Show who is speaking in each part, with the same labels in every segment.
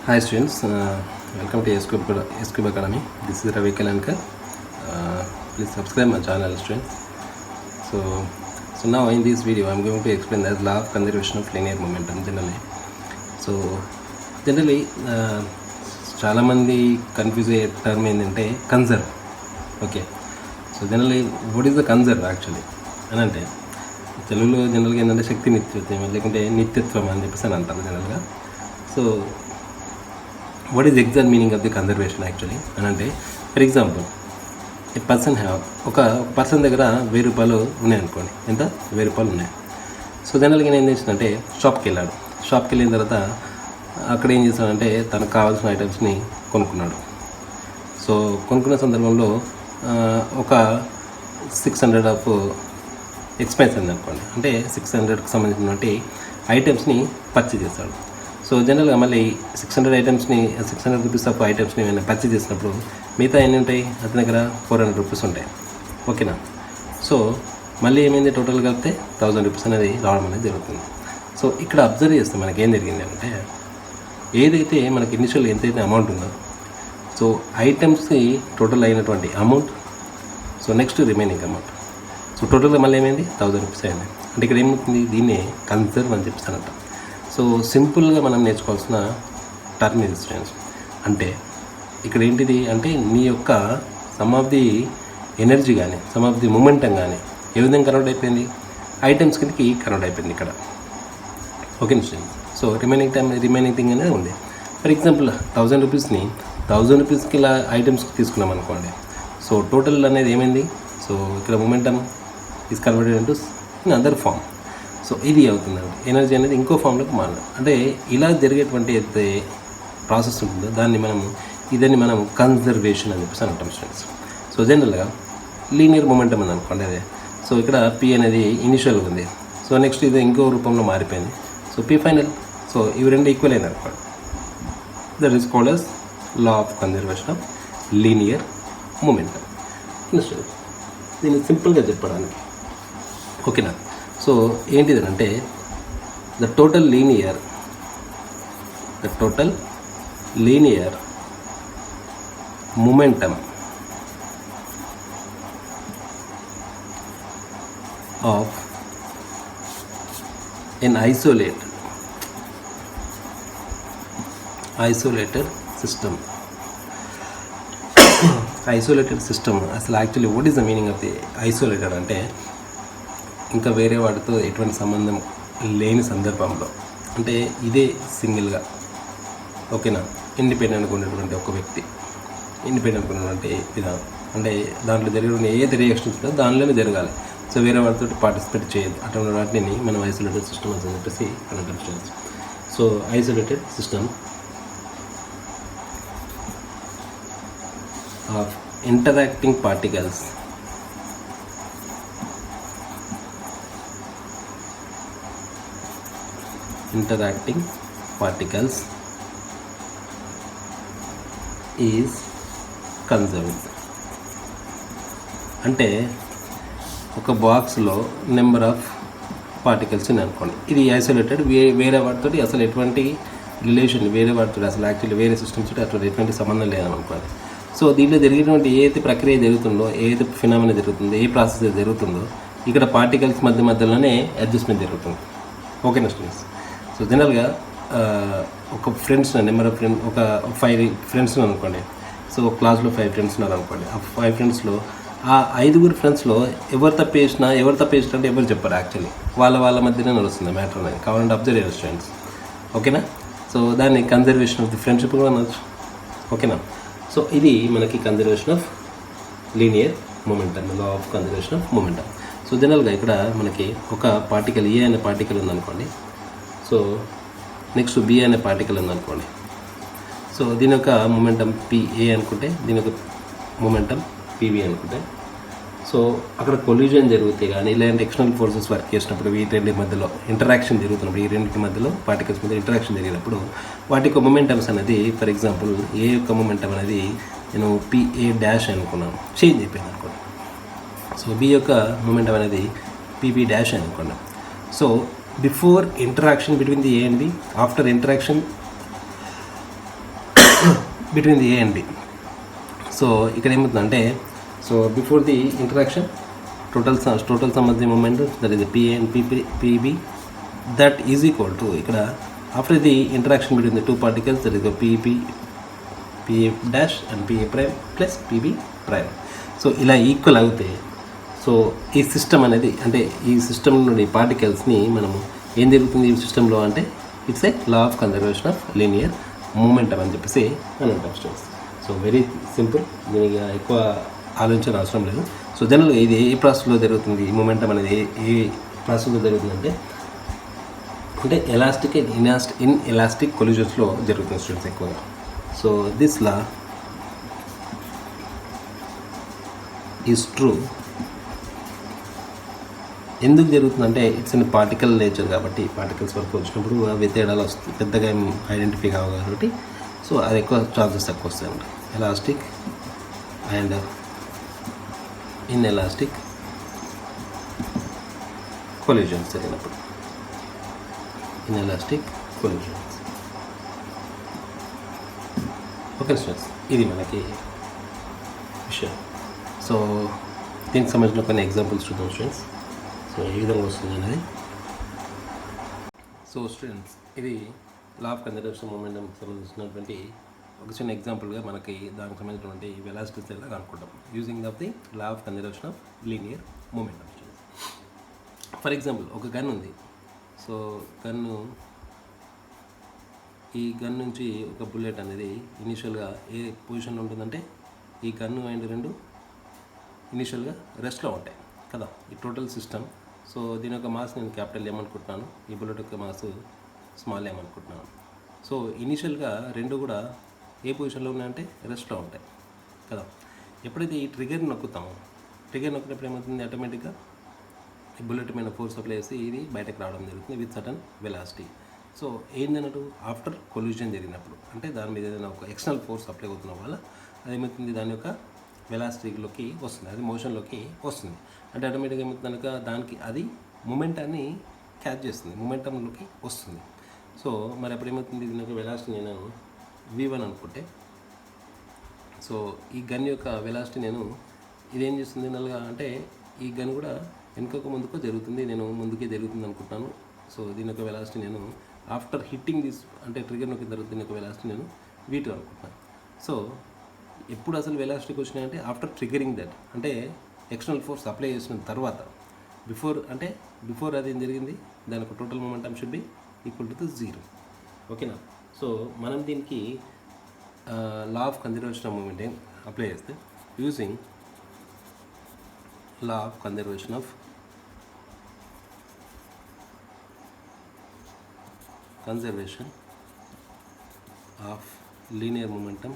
Speaker 1: Hi students, welcome to SQB Academy. This is RAVI. Please subscribe my channel, students. So now in this video, I'm going to explain the law of conservation of linear momentum generally. So generally, చాలా మంది confuse అయ్యే term ఏంటంటే conserve. Okay, so generally what is the conserve actually అని అంటే తెలుగులో జనరల్గా ఏంటంటే శక్తి నిత్యత్వం లేకుంటే నిత్యత్వం అని చెప్పేసి అని అంటారు జనరల్గా. So what is exact meaning of the conservation actually అని అంటే, for example A person have ఒక పర్సన్ దగ్గర 1000 రూపాయలు ఉన్నాయనుకోండి. ఎంత? 1000 రూపాయలు ఉన్నాయి. సో జనరల్గా నేను ఏం చేసిందంటే షాప్కి వెళ్ళాడు. షాప్కి వెళ్ళిన తర్వాత అక్కడ ఏం చేశాడంటే తనకు కావాల్సిన ఐటమ్స్ని కొనుక్కున్నాడు. సో కొనుక్కున్న సందర్భంలో ఒక 600 ఆఫ్ ఎక్స్పెన్స్ అయింది అనుకోండి. అంటే 600కి సంబంధించినటువంటి ఐటమ్స్ని పర్చేజ్ చేస్తాడు. సో జనరల్గా మళ్ళీ 600 రూపీస్ ఆఫ్ ఐటమ్స్ని ఏమైనా పర్చేజ్ చేసినప్పుడు మిగతా ఎన్ని ఉంటాయి? అతని దగ్గర 400 రూపీస్ ఉంటాయి. ఓకేనా? సో మళ్ళీ ఏమైంది? టోటల్ కలిపితే 1000 రూపీస్ అనేది రావడం అనేది జరుగుతుంది. సో ఇక్కడ అబ్జర్వ్ చేస్తే మనకి ఏం జరిగింది అంటే, ఏదైతే మనకి ఇనిషియల్ ఎంతైతే అమౌంట్ ఉందో, సో ఐటమ్స్కి టోటల్ అయినటువంటి amount, so next remaining amount, so టోటల్గా మళ్ళీ ఏమైంది? 1000 రూపీస్ అయింది. అంటే ఇక్కడ ఏమవుతుంది? దీన్నే కన్సర్వ్ అని చెప్తానంట. సో సింపుల్గా మనం నేర్చుకోవాల్సిన టర్మ్ ఇది స్టూడెంట్స్. అంటే ఇక్కడ ఏంటిది అంటే నీ యొక్క సమ్ ఆఫ్ ది ఎనర్జీ కానీ సమ్ ఆఫ్ ది మూమెంటం కానీ ఏ విధంగా కన్వర్ట్ అయిపోయింది? ఐటమ్స్ కిందకి కన్వర్ట్ అయిపోయింది ఇక్కడ. Okay students. So remaining thing అనేది ఉంది. ఫర్ ఎగ్జాంపుల్ 1000 రూపీస్ని 1000 రూపీస్కి ఇలా ఐటమ్స్కి తీసుకున్నాం అనుకోండి. సో టోటల్ అనేది ఏమైంది? సో ఇక్కడ momentum is converted into in other form. So ఇది అవుతుందండి, ఎనర్జీ అనేది ఇంకో ఫామ్లోకి మారదు. అంటే ఇలా జరిగేటువంటి ఏదైతే ప్రాసెస్ ఉంటుందో ఇదని మనం కన్జర్వేషన్ అని చెప్పేసి అంటాం స్టూడెంట్స్. సో జనరల్గా లీనియర్ మూమెంటం అని అనుకోండి అదే. సో ఇక్కడ పి అనేది ఇనిషియల్ ఉంది. సో నెక్స్ట్ ఇది ఇంకో రూపంలో మారిపోయింది. So P final. సో ఇవి రెండు ఈక్వల్ అయిన అనుకోండి. That is called as law of conservation of linear momentum. దీన్ని సింపుల్గా చెప్పడానికి ఓకేనా? సో ఏంటిదనంటే the total linear momentum of an isolated system. Isolated system అసలు actually what is the meaning of the isolated అంటే, ఇంకా వేరే వాటితో ఎటువంటి సంబంధం లేని సందర్భంలో, అంటే ఇదే సింగిల్గా ఓకేనా ఇండిపెండెంట్గా ఉన్నటువంటి ఒక వ్యక్తి, ఇండిపెండెంట్గా ఉన్నటువంటి విధానం, అంటే దాంట్లో జరిగిన ఏది రియాక్షన్స్ ఉంటుందో దానిలోనే జరగాలి. సో వేరే వాటితో పార్టిసిపేట్ చేయదు. అటువంటి వాటిని మనం ఐసోలేటెడ్ సిస్టమ్ అని చెప్పేసి అంటాం. So isolated system of interacting particles is conserved. అంటే ఒక బాక్స్లో నెంబర్ ఆఫ్ పార్టికల్స్ ఉన్నాయి అనుకోండి. ఇది ఐసోలేటెడ్. వేరే వాటితో అసలు ఎటువంటి రిలేషన్, వేరే వాటితో అసలు యాక్చువల్లీ వేరే సిస్టమ్స్ తోటి అటువంటి ఎటువంటి సంబంధం లేదనుకోండి. సో దీంట్లో జరిగేటువంటి ఏదైతే ప్రక్రియ జరుగుతుందో, ఏదైతే ఫినామినా జరుగుతుందో, ఏ ప్రాసెస్ జరుగుతుందో, ఇక్కడ పార్టికల్స్ మధ్యలోనే అడ్జస్ట్మెంట్ జరుగుతుంది. ఓకేనా స్టూడెంట్స్? సో జనరల్గా ఒక ఫ్రెండ్స్ నెంబర్ ఆఫ్ ఫ్రెండ్స్, ఒక 5 ఫ్రెండ్స్ అనుకోండి. సో క్లాస్లో 5 ఫ్రెండ్స్ ఉన్నారు అనుకోండి. ఆ 5 ఫ్రెండ్స్లో ఆ 5 ఫ్రెండ్స్లో ఎవరు తప్పు చేసినా అంటే ఎవరు చెప్పారు యాక్చువల్లీ, వాళ్ళ మధ్యనే నడుస్తుంది మ్యాటర్ అనేది. కావాలంటే అబ్జర్వ్ చేయాలి స్టూడెంట్స్. ఓకేనా? సో దాన్ని కన్జర్వేషన్ ఆఫ్ ది ఫ్రెండ్షిప్ కూడా అనొచ్చు. ఓకేనా? సో ఇది మనకి conservation of linear momentum, law of conservation of momentum. So జనరల్గా ఇక్కడ మనకి ఒక పార్టికల్ ఏ అనే పార్టికల్ ఉందనుకోండి. సో నెక్స్ట్ బి అనే పార్టికల్ ఉందనుకోండి. సో దీని యొక్క మూమెంటం పిఏ అనుకుంటే, దీని యొక్క మూమెంటం పిబి అనుకుంటే, సో అక్కడ కొల్యూజన్ జరిగితే కానీ ఇలాంటి ఎక్స్టర్నల్ ఫోర్సెస్ వర్క్ చేసినప్పుడు, ఈ రెండింటి మధ్యలో ఇంటరాక్షన్ జరుగుతున్నప్పుడు, ఈ రెండింటి మధ్యలో పార్టికల్స్ మధ్య ఇంటరాక్షన్ జరిగినప్పుడు వాటి యొక్క మూమెంటమ్స్ అనేది, ఫర్ ఎగ్జాంపుల్ ఏ యొక్క మూమెంటం అనేది నేను పిఏ డాష్ అనుకున్నాను, చేంజ్ అయిపోయింది అనుకోండి. సో బి యొక్క మూమెంటం అనేది పిబి డాష్ అనుకున్నాం. So before interaction between the A and B, after interaction between the A and B. So ఇక్కడ ఏమవుతుందంటే, so before the interaction total sum of the moment, that is the PA and PB, that is equal to, ఇక్కడ after the interaction between the two particles, that is the PA dash and PA prime plus PB prime. So ఇలా equal అవుతాయి. So ఈ system అనేది, అంటే ఈ system నుండి పార్టికల్స్ని మనము ఏం జరుగుతుంది ఈ సిస్టంలో అంటే, it's a law of conservation of linear momentum అని చెప్పేసి అని అంటాం స్టూడెంట్స్. సో వెరీ సింపుల్, దీనికి ఎక్కువ ఆలోచన అవసరం లేదు. సో జనరల్గా ఇది ఏ ప్రాసెస్లో జరుగుతుంది, ఈ మూమెంటం అనేది ఏ ప్రాసెస్లో జరుగుతుందంటే, అంటే ఎలాస్టిక్ ఇన్ ఎలాస్టిక్ కొల్యూజన్స్లో జరుగుతుంది స్టూడెంట్స్ ఎక్కువగా. So this law is true. ఎందుకు జరుగుతుందంటే, ఇట్స్ ఇన్ పార్టికల్ నేచర్ కాబట్టి, పార్టికల్స్ వరకు వచ్చినప్పుడు అవి తేడాలు వస్తుంది, పెద్దగా ఐడెంటిఫై కావు కాబట్టి, సో అది ఎక్కువ ఛాన్సెస్ ఎక్కువ వస్తాయి అన్నమాట. ఎలాస్టిక్ అండ్ ఇన్ఎలాస్టిక్ కొల్యూజన్స్ జరిగినప్పుడు, ఇన్ఎలాస్టిక్ కొల్యూజన్స్. ఓకే స్టూడెంట్స్, ఇది మనకి విషయం. సో దీనికి సంబంధించిన కొన్ని ఎగ్జాంపుల్స్ చూద్దాం స్టూడెంట్స్. సో ఏ విధంగా వస్తుంది అనేది. సో స్టూడెంట్స్, ఇది లా ఆఫ్ కన్జర్వేషన్ మూమెంట్కి సంబంధించినటువంటి ఒక చిన్న ఎగ్జాంపుల్గా మనకి దానికి సంబంధించినటువంటి వెలాసిటీస్ ఎలా అనుకుంటాం, using of the law of conservation of linear momentum. For example, ఒక గన్ ఉంది. సో ఈ గన్ నుంచి ఒక బుల్లెట్ అనేది ఇనిషియల్గా ఏ పొజిషన్లో ఉంటుందంటే, ఈ గన్ను అండ్ రెండు ఇనిషియల్గా రెస్ట్లో ఉంటాయి కదా, ఈ టోటల్ సిస్టమ్. సో దీని యొక్క మాస్ నేను క్యాపిటల్ ఏమనుకుంటున్నాను, ఈ బుల్లెట్ యొక్క మాస్ స్మాల్ ఏమనుకుంటున్నాను. సో ఇనిషియల్గా రెండు కూడా ఏ పొజిషన్లో ఉన్నాయంటే రెస్ట్లో ఉంటాయి కదా. ఎప్పుడైతే ఈ ట్రిగర్ నొక్కుతామో, ట్రిగర్ నొక్కినప్పుడు ఏమవుతుంది, ఆటోమేటిక్గా ఈ బుల్లెట్ మీద ఫోర్స్ అప్లై చేసి ఇది బయటకు రావడం జరుగుతుంది విత్ సటన్ వెలాసిటీ. సో ఏంటన్నట్టు, ఆఫ్టర్ కొల్యూజన్ జరిగినప్పుడు, అంటే దాని మీద ఏదైనా ఒక ఎక్స్టర్నల్ ఫోర్స్ అప్లై అవుతున్న వల్ల అదేమవుతుంది, దాని యొక్క వెలాసిటీలోకి వస్తుంది, అది మోషన్లోకి వస్తుంది. అంటే ఆటోమేటిక్గా ఏమవుతుంది కనుక, దానికి అది మూమెంటాన్ని క్యాచ్ చేస్తుంది, మూమెంటంలోకి వస్తుంది. సో మరి అప్పుడు ఏమవుతుంది, దీని యొక్క వెలాసిటీ నేను V1 అనుకుంటే, సో ఈ గన్ యొక్క వెలాసిటీ నేను ఇదేం చేస్తుంది నల్గా అంటే, ఈ గన్ కూడా వెనుకకు ముందుకు జరుగుతుంది, నేను ముందుకే జరుగుతుంది అనుకుంటాను. సో దీని యొక్క వెలాసిటీ నేను ఆఫ్టర్ హిట్టింగ్ దిస్, అంటే ట్రిగర్ నొక్కిన తర్వాత దీని యొక్క వెలాసిటీ నేను V2 అనుకుంటాను. సో ఎప్పుడు అసలు వెలాసిటీకి వచ్చినాయంటే, ఆఫ్టర్ ట్రిగరింగ్ దట్, అంటే ఎక్స్టర్నల్ ఫోర్స్ అప్లై చేసిన తర్వాత, బిఫోర్ అది ఏం జరిగింది, దాని యొక్క total momentum should be equal to 0. ఓకేనా. సో మనం దీనికి law of conservation of moment apply చేస్తే, using law of conservation of linear momentum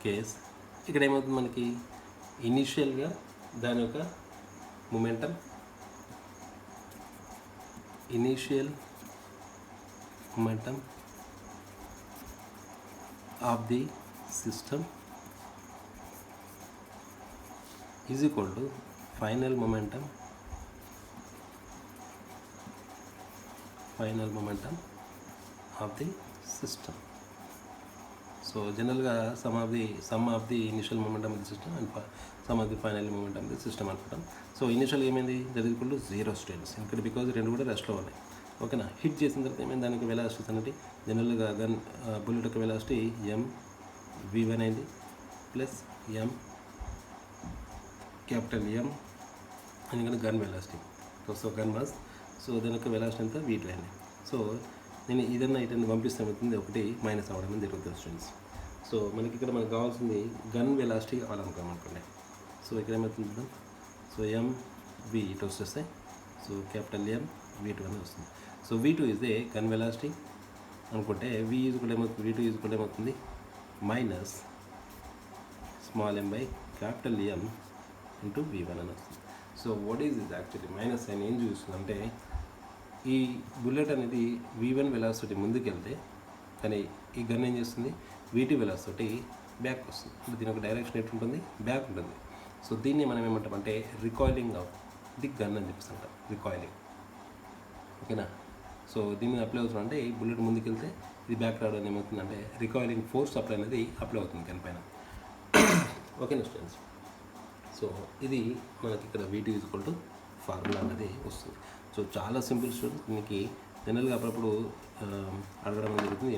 Speaker 1: case, ఇక్కడ ఏమవుతుంది మనకి, ఇనిషియల్గా దాని యొక్క momentum, initial momentum of the system is equal to final momentum of the system. So జనరల్గా sum of the initial momentum of the system and some of the final momentum of the system అనుకుంటాం. So initial ఏమైంది, that is equal to 0 students, ఇక్కడ because రెండు కూడా రెస్ట్లో ఉన్నాయి. ఓకేనా. Hit చేసిన తర్వాత ఏమైంది, దానికి వెలాసిటీస్ అనేది జనరల్గా గన్ బుల్లెట్ యొక్క వెలాసిటీ V1 అయింది, ప్లస్ క్యాపిటల్ M ఎందుకంటే gun velocity. So gun mass, so దాని యొక్క వెలాసిటీ అంతా V2 అయింది. సో నేను ఇదన్నా ఇటన్నా పంపిస్తే అవుతుంది, ఒకటి మైనస్ అవ్వడం జరుగుతుంది స్టూడెంట్స్. సో మనకి ఇక్కడ మనకు కావాల్సింది గన్ వెలాసిటీ కావాలనుకోండి. సో ఇక్కడ ఏమవుతుంది, సో MV ఇటు వస్తే, సో క్యాపిటల్ M V2 అని వస్తుంది. So V2 is they gun velocity అనుకుంటే, V2 ఈజ్ ఏమవుతుంది, minus small m by capital M into V1 అని వస్తుంది. So what is is actually minus అని ఏం చూస్తుందంటే, ఈ బుల్లెట్ అనేది V1 వెలాసిటీ ముందుకెళ్తే, కానీ ఈ గన్ ఏం చేస్తుంది, V2 వెలాసిటీ బ్యాక్ వస్తుంది. అంటే దీని ఒక డైరెక్షన్ ఎటు ఉంటుంది, బ్యాక్ ఉంటుంది. సో దీన్ని మనం ఏమంటామంటే రికాయిలింగ్ ఆఫ్ ది గన్ అని చెప్పేసి అంటాం, రికాయిలింగ్. ఓకేనా. సో దీని మీద అప్లై అవుతుంది అంటే ఈ బుల్లెట్ ముందుకెళ్తే ఇది బ్యాక్ రావడం ఏమవుతుందంటే రికాయిలింగ్ ఫోర్స్ అప్లై అనేది అప్లై అవుతుంది గన్ పైన. ఓకేనా స్టూడెంట్స్. సో ఇది మనకి ఇక్కడ VT = ఫార్ములా అనేది వస్తుంది. సో చాలా సింపుల్ స్టూడెంట్స్. దీనికి జనరల్గా అప్పుడప్పుడు అడగడం జరుగుతుంది.